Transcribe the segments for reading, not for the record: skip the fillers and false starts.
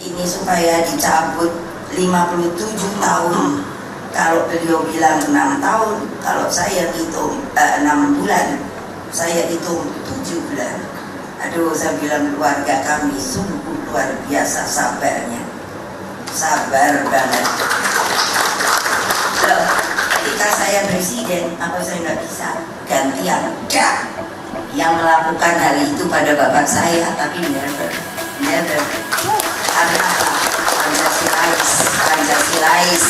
ini supaya dicabut 57 tahun. Kalau beliau bilang 6 tahun, kalau saya hitung 6 bulan, saya hitung 7 bulan. Aduh, saya bilang keluarga kami sungguh luar biasa sabarnya. Sabar banget. Loh, ketika saya presiden, apa saya nggak bisa gantian? Enggak. Yang melakukan hal itu pada bapak saya, tapi never. Karena apa? Pancasilais.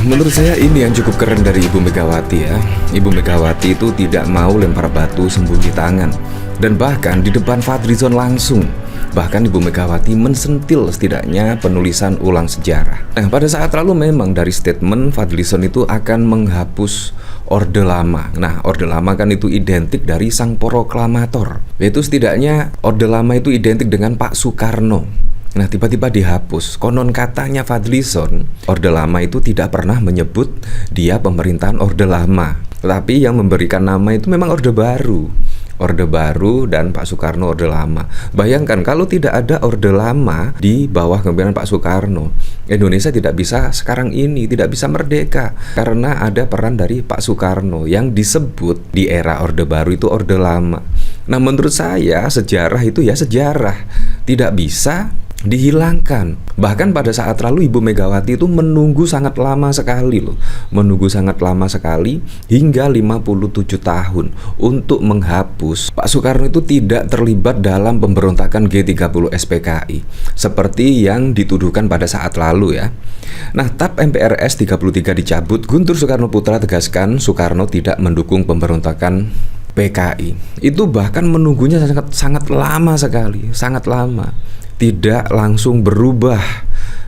Menurut saya ini yang cukup keren dari Ibu Megawati ya. Ibu Megawati itu tidak mau lempar batu sembunyi tangan. Dan bahkan di depan Fadlizon langsung. Bahkan Ibu Megawati mensentil setidaknya penulisan ulang sejarah. Nah, pada saat lalu memang dari statement Fadlizon itu akan menghapus Orde Lama. Nah, Orde Lama kan itu identik dari sang proklamator. Yaitu setidaknya Orde Lama itu identik dengan Pak Soekarno. Nah, tiba-tiba dihapus. Konon katanya Fadlizon, Orde Lama itu tidak pernah menyebut dia pemerintahan Orde Lama. Tetapi yang memberikan nama itu memang Orde Baru. Orde Baru dan Pak Soekarno Orde Lama. Bayangkan kalau tidak ada Orde Lama di bawah kepemimpinan Pak Soekarno, Indonesia tidak bisa sekarang ini, tidak bisa merdeka. Karena ada peran dari Pak Soekarno yang disebut di era Orde Baru itu Orde Lama. Nah, menurut saya sejarah itu ya sejarah, tidak bisa dihilangkan. Bahkan pada saat lalu Ibu Megawati itu menunggu sangat lama sekali loh. Menunggu sangat lama sekali hingga 57 tahun untuk menghapus Pak Soekarno itu tidak terlibat dalam pemberontakan G30 SPKI seperti yang dituduhkan pada saat lalu ya. Nah, TAP MPRS 33 dicabut. Guntur Soekarno Putra tegaskan Soekarno tidak mendukung pemberontakan PKI. Itu bahkan menunggunya sangat lama sekali, sangat lama. Tidak langsung berubah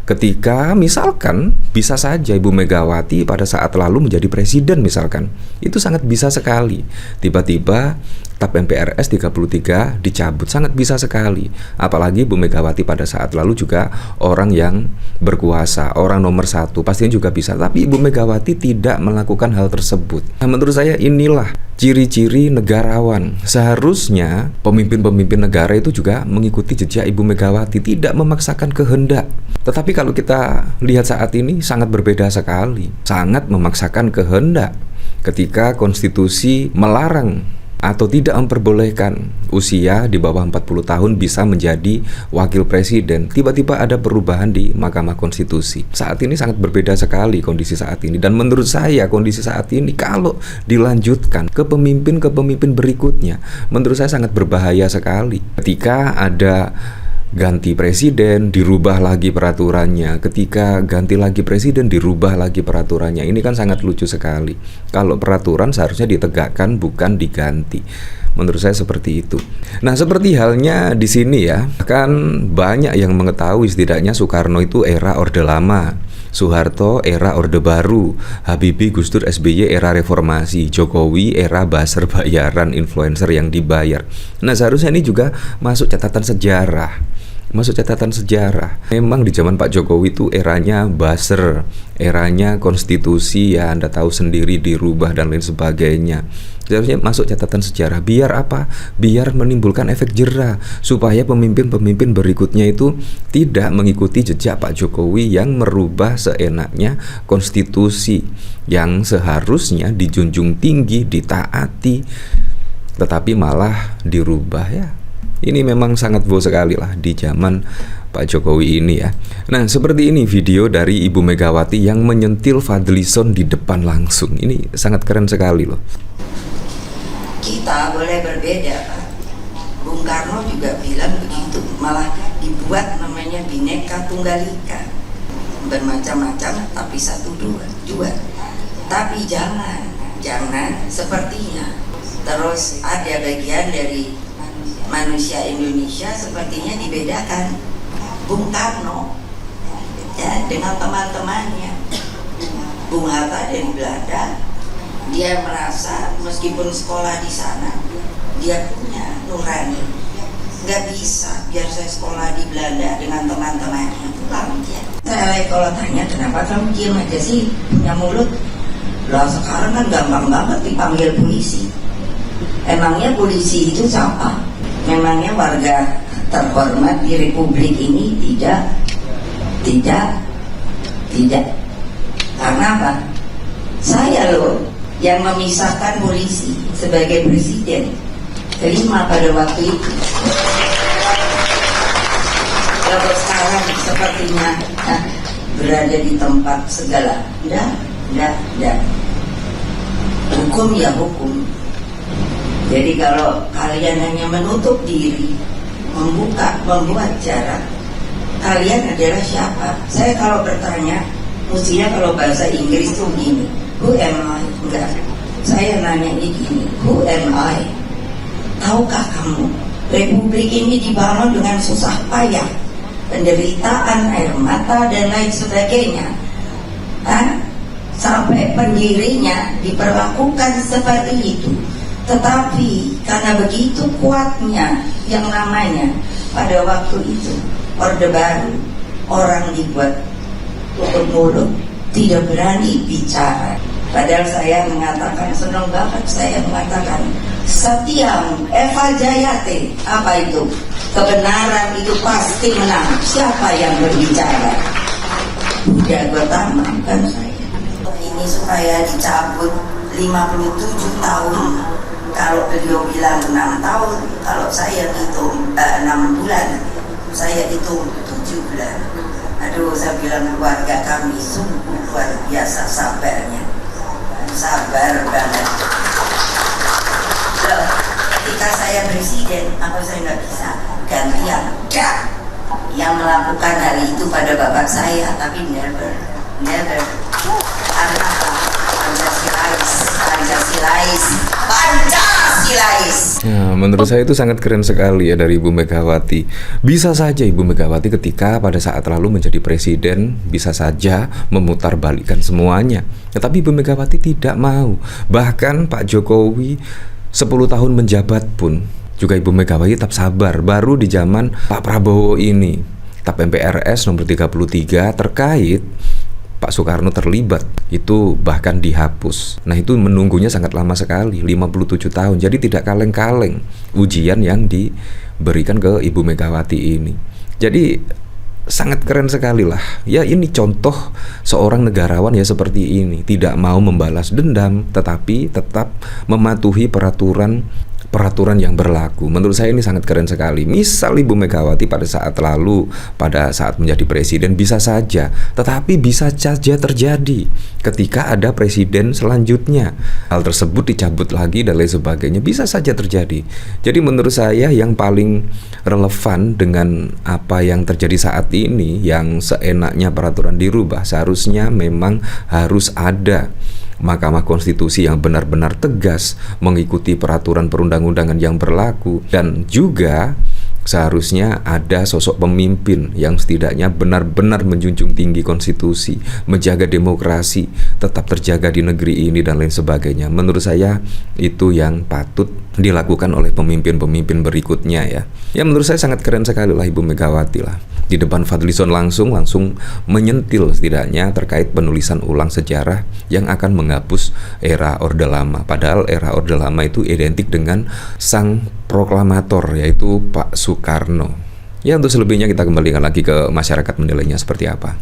ketika misalkan bisa saja Ibu Megawati pada saat lalu menjadi presiden misalkan. Itu sangat bisa sekali. Tiba-tiba TAP MPRS 33 dicabut, sangat bisa sekali. Apalagi Ibu Megawati pada saat lalu juga orang yang berkuasa, orang nomor satu, pastinya juga bisa. Tapi Ibu Megawati tidak melakukan hal tersebut. Nah, menurut saya inilah ciri-ciri negarawan. Seharusnya pemimpin-pemimpin negara itu juga mengikuti jejak Ibu Megawati, tidak memaksakan kehendak. Tetapi kalau kita lihat saat ini sangat berbeda sekali. Sangat memaksakan kehendak ketika konstitusi melarang atau tidak memperbolehkan usia di bawah 40 tahun bisa menjadi wakil presiden. Tiba-tiba ada perubahan di Mahkamah Konstitusi. Saat ini sangat berbeda sekali kondisi saat ini. Dan menurut saya kondisi saat ini kalau dilanjutkan ke pemimpin berikutnya, menurut saya sangat berbahaya sekali. Ketika ada ganti presiden, dirubah lagi peraturannya. Ketika ganti lagi presiden, dirubah lagi peraturannya. Ini kan sangat lucu sekali. Kalau peraturan seharusnya ditegakkan, bukan diganti. Menurut saya seperti itu. Nah, seperti halnya di sini ya, kan banyak yang mengetahui setidaknya Soekarno itu era Orde Lama, Soeharto era Orde Baru, Habibie, Gus Dur, SBY era reformasi, Jokowi era buzzer bayaran, influencer yang dibayar. Nah, seharusnya ini juga masuk catatan sejarah. Memang di zaman Pak Jokowi itu eranya buzzer, eranya konstitusi ya, Anda tahu sendiri dirubah dan lain sebagainya. Seharusnya masuk catatan sejarah. Biar apa? Biar menimbulkan efek jera supaya pemimpin-pemimpin berikutnya itu tidak mengikuti jejak Pak Jokowi yang merubah seenaknya konstitusi yang seharusnya dijunjung tinggi, ditaati, tetapi malah dirubah ya. Ini memang sangat boh sekali lah di zaman Pak Jokowi ini ya. Nah, seperti ini video dari Ibu Megawati yang menyentil Fadlizon di depan langsung. Ini sangat keren sekali loh. Kita boleh berbeda, Pak. Bung Karno juga bilang begitu. Malah dibuat namanya Bhinneka Tunggal Ika. Bermacam-macam tapi satu dua. Tapi jangan sepertinya. Terus ada bagian dari manusia Indonesia sepertinya dibedakan. Bung Karno ya dengan teman-temannya. Bung Hatta dari Belanda, dia merasa meskipun sekolah di sana dia punya nurani. Nggak bisa biar saya sekolah di Belanda dengan teman-temannya, pulang dia. Saya kalau tanya kenapa kamu diam aja sih, punya mulut? Lah sekarang kan gampang banget dipanggil polisi. Emangnya polisi itu siapa? Memangnya warga terhormat di Republik ini? Tidak. Karena apa? Saya loh yang memisahkan polisi sebagai presiden kelima pada waktu itu. Kalau sekarang sepertinya berada di tempat segala. Enggak. Hukum ya hukum. Jadi kalau kalian hanya menutup diri, membuat jarak, kalian adalah siapa? Saya kalau bertanya, mestinya kalau bahasa Inggris tuh gini, who am I? Enggak. Saya nanya ini gini, who am I? Tahukah kamu, Republik ini dibangun dengan susah payah, penderitaan, air mata dan lain sebagainya. Sampai pendirinya diperlakukan seperti itu. Tetapi karena begitu kuatnya yang namanya pada waktu itu Orde Baru, orang dibuat tutup mulut, tidak berani bicara. Padahal saya mengatakan, senang banget saya mengatakan Satyam Eva Jayate. Apa itu? Kebenaran itu pasti menang. Siapa yang berbicara? Buddha Gautama kan saya. Ini supaya dicabut 57 tahun. Kalau beliau bilang 6 tahun, kalau saya hitung 6 bulan, saya hitung 7 bulan. Aduh, saya bilang keluarga kami sungguh luar biasa sabarnya. Sabar banget. Loh, ketika saya presiden, apa saya nggak bisa gantian? Yang melakukan hari itu pada bapak saya, tapi never. Karena apa? Pancasilais. Ya, menurut saya itu sangat keren sekali ya dari Ibu Megawati. Bisa saja Ibu Megawati ketika pada saat lalu menjadi presiden bisa saja memutarbalikkan semuanya. Tetapi Ibu Megawati tidak mau. Bahkan Pak Jokowi 10 tahun menjabat pun juga Ibu Megawati tetap sabar. Baru di zaman Pak Prabowo ini, TAP MPRS nomor 33 terkait Pak Soekarno terlibat itu bahkan dihapus. Nah itu menunggunya sangat lama sekali, 57 tahun. Jadi tidak kaleng-kaleng ujian yang diberikan ke Ibu Megawati ini. Jadi sangat keren sekali lah. Ya ini contoh seorang negarawan ya seperti ini. Tidak mau membalas dendam tetapi tetap mematuhi peraturan yang berlaku. Menurut saya ini sangat keren sekali. Misal Ibu Megawati pada saat lalu, pada saat menjadi presiden bisa saja, tetapi bisa saja terjadi ketika ada presiden selanjutnya hal tersebut dicabut lagi dan lain sebagainya, bisa saja terjadi. Jadi menurut saya yang paling relevan dengan apa yang terjadi saat ini, yang seenaknya peraturan dirubah, seharusnya memang harus ada Mahkamah Konstitusi yang benar-benar tegas mengikuti peraturan perundang-undangan yang berlaku, dan juga seharusnya ada sosok pemimpin yang setidaknya benar-benar menjunjung tinggi konstitusi, menjaga demokrasi tetap terjaga di negeri ini dan lain sebagainya. Menurut saya itu yang patut dilakukan oleh pemimpin-pemimpin berikutnya ya. Ya menurut saya sangat keren sekali lah Ibu Megawati lah. Di depan Fadlizon langsung menyentil setidaknya terkait penulisan ulang sejarah yang akan menghapus era Orde Lama. Padahal era Orde Lama itu identik dengan sang proklamator yaitu Pak Soekarno. Ya untuk selebihnya kita kembalikan lagi ke masyarakat menilainya seperti apa.